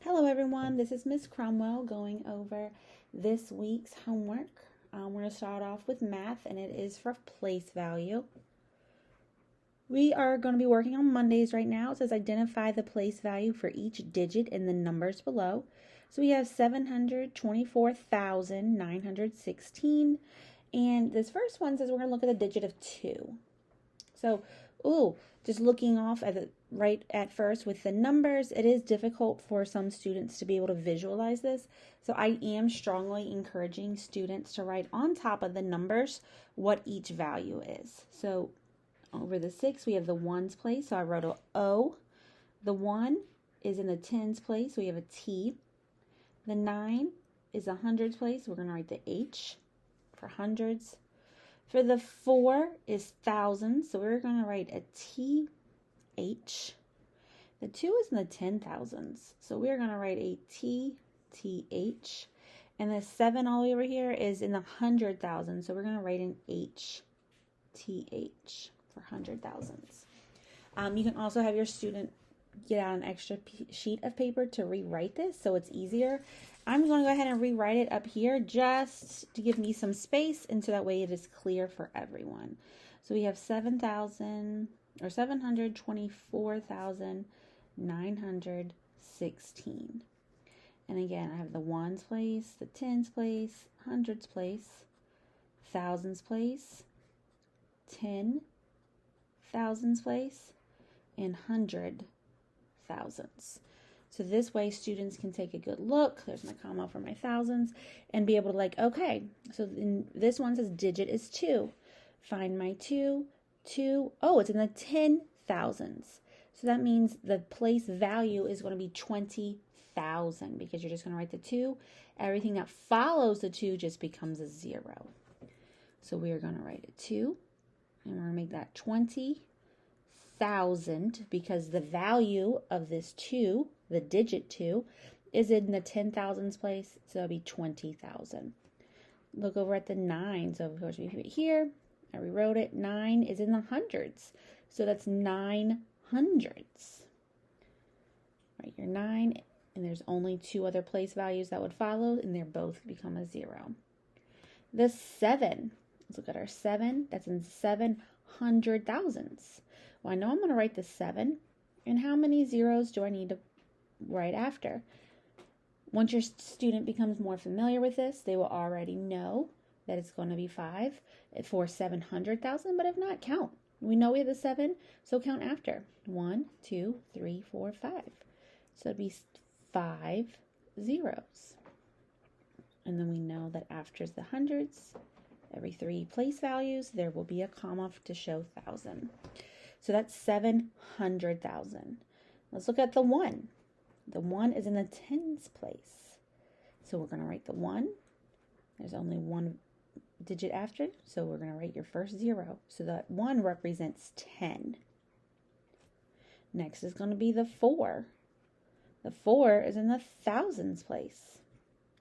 Hello everyone, this is Miss Cromwell going over this week's homework. We're going to start off with math and it is for place value. We are going to be working on Mondays right now. It says identify the place value for each digit in the numbers below. So we have 724,916 and this first one says we're going to look at the digit of 2. So, just looking off at it right at first with the numbers, it is difficult for some students to be able to visualize this. So I am strongly encouraging students to write on top of the numbers what each value is. So over the 6, we have the ones place. So I wrote a O. The 1 is in the tens place. So we have a T. The 9 is a hundreds place. We're going to write the H for hundreds. For the 4 is thousands, so we're going to write a TH. The 2 is in the 10,000s, so we're going to write a TTH. And the 7 all the way over here is in the 100,000, so we're going to write an HTH for 100,000s. You can also have your student get out an extra sheet of paper to rewrite this so it's easier. I'm going to go ahead and rewrite it up here just to give me some space and so that way it is clear for everyone. So we have 724,916. And again, I have the ones place, the tens place, hundreds place, thousands place, 10,000s place, and 100,000s. So this way students can take a good look. There's my comma for my thousands and be able to okay, so in this one says digit is 2. Find my 2. Oh, it's in the 10,000s. So that means the place value is going to be 20,000 because you're just going to write the 2. Everything that follows the 2 just becomes a 0. So we are going to write a 2 and we're going to make that 20,000 because the value of this 2, the digit 2, is in the 10,000s place, so it'll be 20,000. Look over at the 9, so of course we put it here, I rewrote it, 9 is in the hundreds, so that's 9 hundreds. Write your 9, and there's only 2 other place values that would follow, and they're both become a 0. The 7, let's look at our 7, that's in 700,000s. Well, I know I'm going to write the 7, and how many zeros do I need to write after? Once your student becomes more familiar with this, they will already know that it's going to be 5 for 700,000, but if not, count. We know we have the 7, so count after. 1, 2, 3, 4, 5. So it'd be 5 zeros. And then we know that after the hundreds, every 3 place values, there will be a comma to show thousand. So that's 700,000. Let's look at the 1. The 1 is in the tens place. So we're going to write the 1. There's only 1 digit after it, so we're going to write your first 0. So that 1 represents 10. Next is going to be the 4. The 4 is in the thousands place.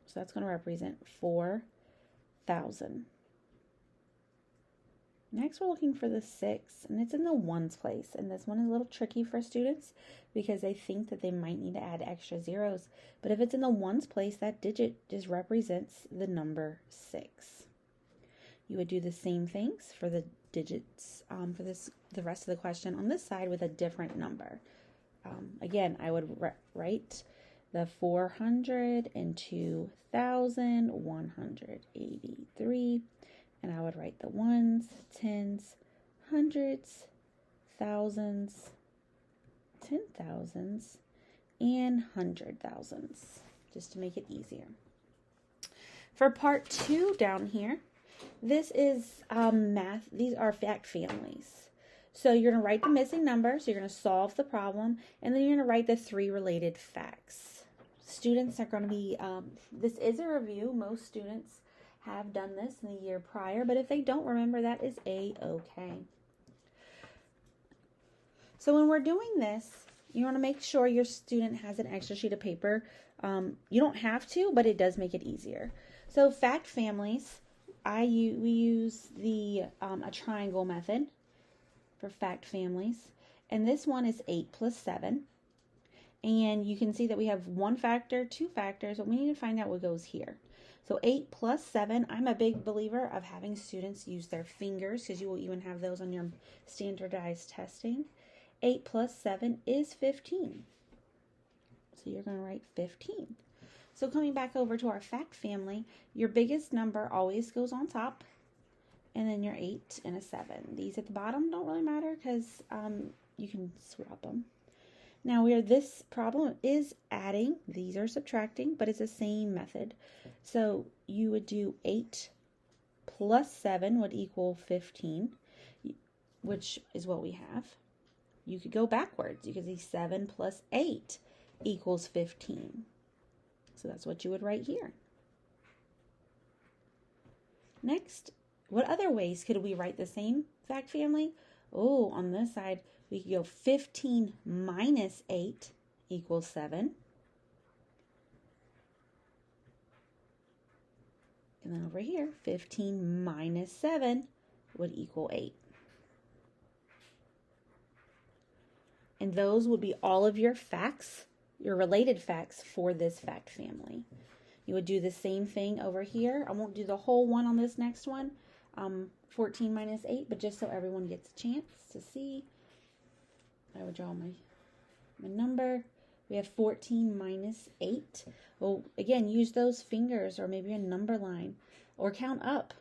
So that's going to represent 4,000. Next, we're looking for the 6, and it's in the ones place. And this one is a little tricky for students because they think that they might need to add extra zeros. But if it's in the ones place, that digit just represents the number 6. You would do the same things for the digits for the rest of the question on this side with a different number. Again, I would write the 402,183. And I would write the ones, tens, hundreds, thousands, 10,000s, and 100,000s, just to make it easier. For part 2 down here, this is math. These are fact families. So you're going to write the missing number, so you're going to solve the problem, and then you're going to write the 3 related facts. Students are going to be, this is a review. Most students have done this in the year prior, but if they don't remember, that is a-okay. So when we're doing this, you want to make sure your student has an extra sheet of paper. You don't have to, but it does make it easier. So fact families, we use the a triangle method for fact families, and this one is 8 plus 7. And you can see that we have one factor, two factors, but we need to find out what goes here. So 8 plus 7, I'm a big believer of having students use their fingers because you will even have those on your standardized testing. 8 plus 7 is 15. So you're going to write 15. So coming back over to our fact family, your biggest number always goes on top, and then your 8 and a 7. These at the bottom don't really matter because you can swap them. Now this problem is adding, these are subtracting, but it's the same method. So you would do 8 plus 7 would equal 15, which is what we have. You could go backwards. You could see 7 plus 8 equals 15. So that's what you would write here. Next, what other ways could we write the same fact family? Oh, on this side, we could go 15 minus 8 equals 7. And then over here, 15 minus 7 would equal 8. And those would be all of your facts, your related facts for this fact family. You would do the same thing over here. I won't do the whole one on this next one, 14 minus 8, but just so everyone gets a chance to see. I would draw my number. We have 14 minus 8. Well, again, use those fingers or maybe a number line or count up.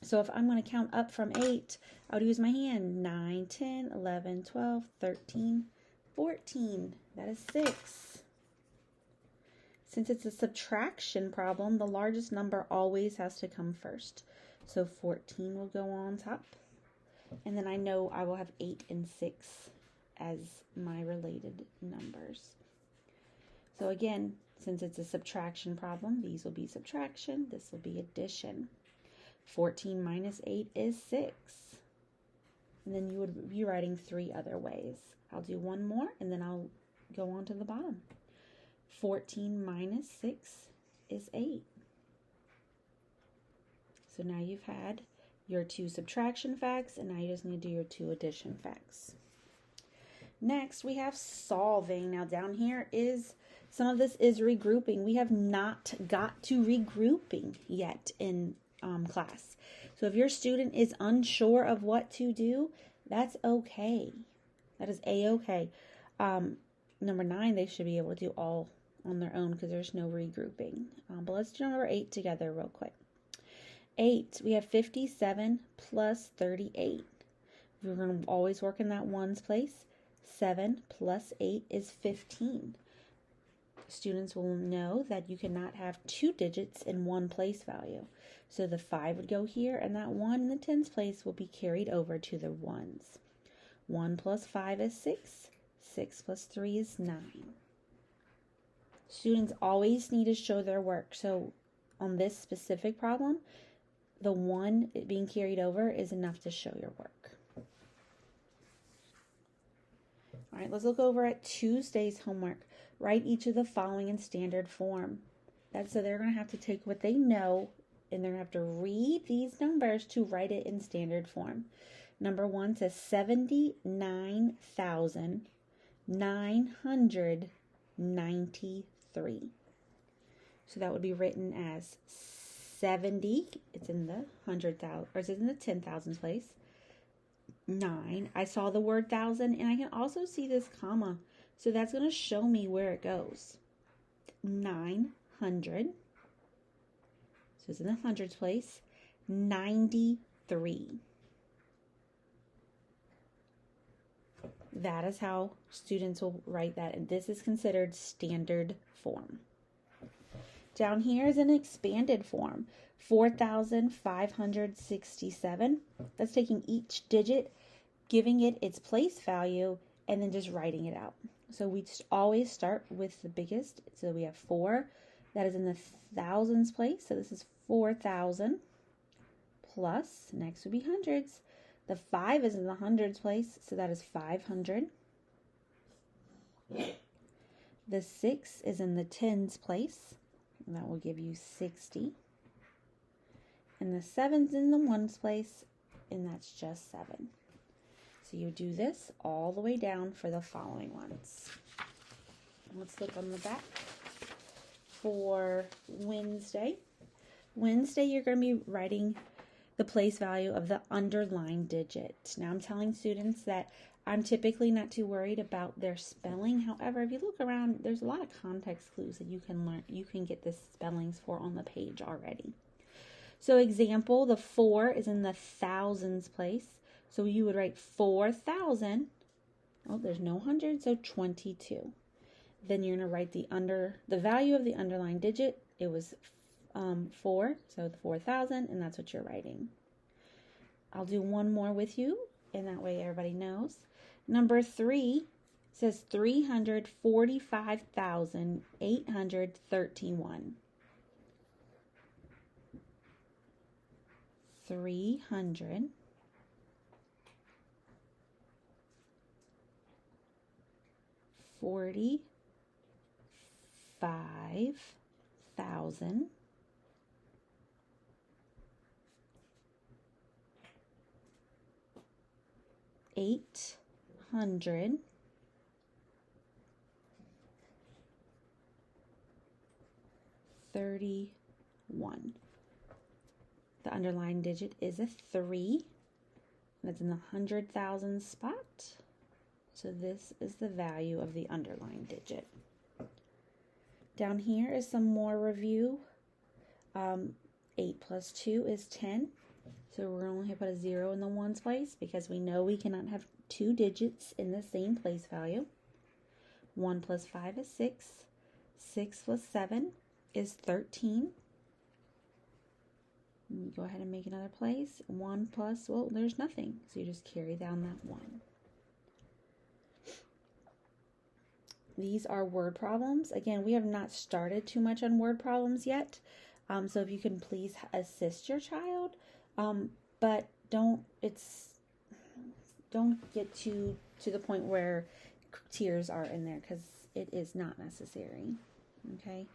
So if I'm going to count up from 8, I would use my hand. 9, 10, 11, 12, 13, 14. That is 6. Since it's a subtraction problem, the largest number always has to come first. So 14 will go on top. And then I know I will have 8 and 6 as my related numbers. So again, since it's a subtraction problem, these will be subtraction, this will be addition. 14 minus 8 is 6. And then you would be writing 3 other ways. I'll do one more and then I'll go on to the bottom. 14 minus 6 is 8. So now you've had your 2 subtraction facts and now you just need to do your 2 addition facts. Next, we have solving. Now down here is, some of this is regrouping. We have not got to regrouping yet in class. So if your student is unsure of what to do, that's okay. That is a-okay. Number 9, they should be able to do all on their own because there's no regrouping. But let's do number 8 together real quick. 8, we have 57 plus 38. We're going to always work in that ones place. 7 plus 8 is 15. Students will know that you cannot have 2 digits in one place value. So the 5 would go here, and that 1 in the tens place will be carried over to the ones. 1 plus 5 is 6. 6 plus 3 is 9. Students always need to show their work. So on this specific problem, the 1 being carried over is enough to show your work. All right, let's look over at Tuesday's homework. Write each of the following in standard form. So they're going to have to take what they know and they're going to have to read these numbers to write it in standard form. Number 1 says 79,993. So that would be written as 70. It's in the 100,000, or it's in the 10,000 place. 9. I saw the word thousand, and I can also see this comma. So that's going to show me where it goes. 900. So it's in the hundreds place. 93. That is how students will write that, and this is considered standard form. Down here is an expanded form. 4,567. That's taking each digit, giving it its place value, and then just writing it out. So we always start with the biggest. So we have 4. That is in the thousands place. So this is 4,000 plus. Next would be hundreds. The 5 is in the hundreds place. So that is 500. The 6 is in the tens place. And that will give you 60. And the 7's in the ones place, and that's just 7. So you do this all the way down for the following ones. Let's look on the back for Wednesday. Wednesday, you're going to be writing the place value of the underlined digit. Now, I'm telling students that I'm typically not too worried about their spelling. However, if you look around, there's a lot of context clues that you can learn. You can get the spellings for on the page already. So example, the 4 is in the thousands place. So you would write 4,000. Oh, there's no hundred, so 22. Then you're going to write the value of the underlined digit. It was 4, so the 4,000, and that's what you're writing. I'll do one more with you, and that way everybody knows. Number 3 says 345,831. 345,000 831. The underlined digit is a 3. That's in the 100,000 spot. So this is the value of the underlined digit. Down here is some more review. 8 plus 2 is 10. So we're only going to put a 0 in the ones place because we know we cannot have two digits in the same place value. 1 plus 5 is 6. 6 plus 7 is 13. You go ahead and make another place. 1 plus, well, there's nothing. So you just carry down that 1. These are word problems. Again, we have not started too much on word problems yet. So if you can please assist your child, but don't get to the point where tears are in there because it is not necessary. Okay.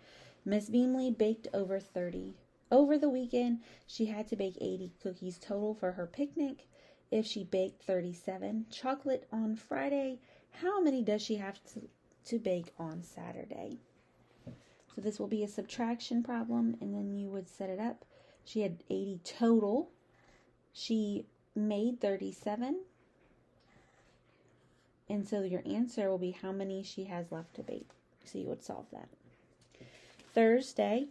Miss Beamley baked over 30. Over the weekend, she had to bake 80 cookies total for her picnic. If she baked 37 chocolate on Friday, how many does she have to bake on Saturday? So this will be a subtraction problem, and then you would set it up. She had 80 total. She made 37. And so your answer will be how many she has left to bake. So you would solve that. Thursday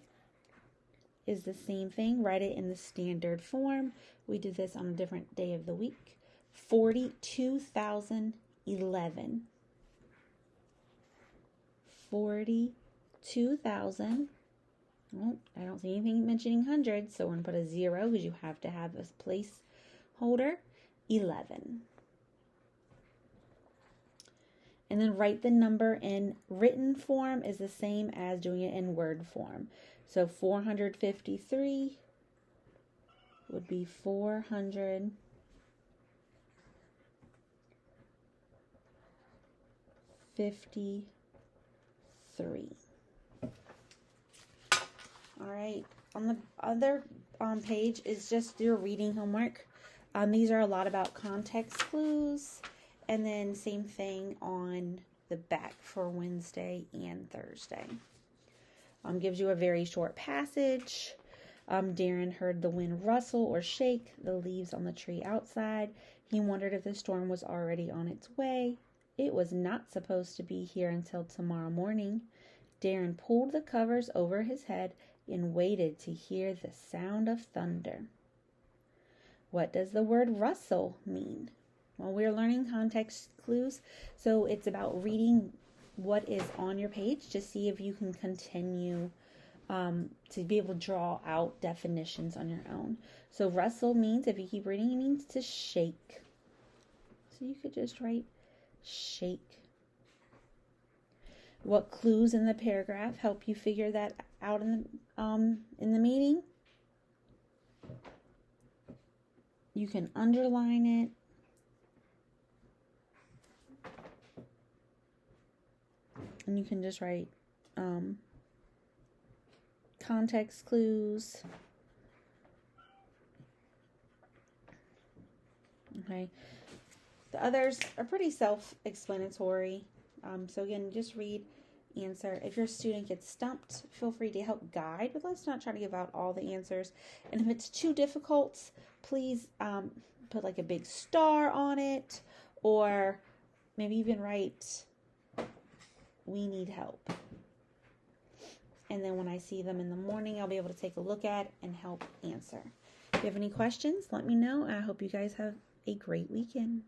is the same thing. Write it in the standard form. We did this on a different day of the week. 42,011. 42,000. Well, I don't see anything mentioning hundreds, so we're going to put a 0 because you have to have a placeholder. 11. And then write the number in written form is the same as doing it in word form. So 453 would be 453. All right. On the other page is just your reading homework. These are a lot about context clues. And then same thing on the back for Wednesday and Thursday. Gives you a very short passage. Darren heard the wind rustle or shake the leaves on the tree outside. He wondered if the storm was already on its way. It was not supposed to be here until tomorrow morning. Darren pulled the covers over his head and waited to hear the sound of thunder. What does the word rustle mean? Well, we're learning context clues, so it's about reading what is on your page to see if you can continue to be able to draw out definitions on your own. So rustle means, if you keep reading, it means to shake. So you could just write shake. What clues in the paragraph help you figure that out in the meeting? You can underline it. And you can just write context clues. Okay. The others are pretty self-explanatory. So again, just read answer. If your student gets stumped, feel free to help guide, but let's not try to give out all the answers. And if it's too difficult, please put like a big star on it, or maybe even write, "We need help." And then when I see them in the morning, I'll be able to take a look at and help answer. If you have any questions, let me know. I hope you guys have a great weekend.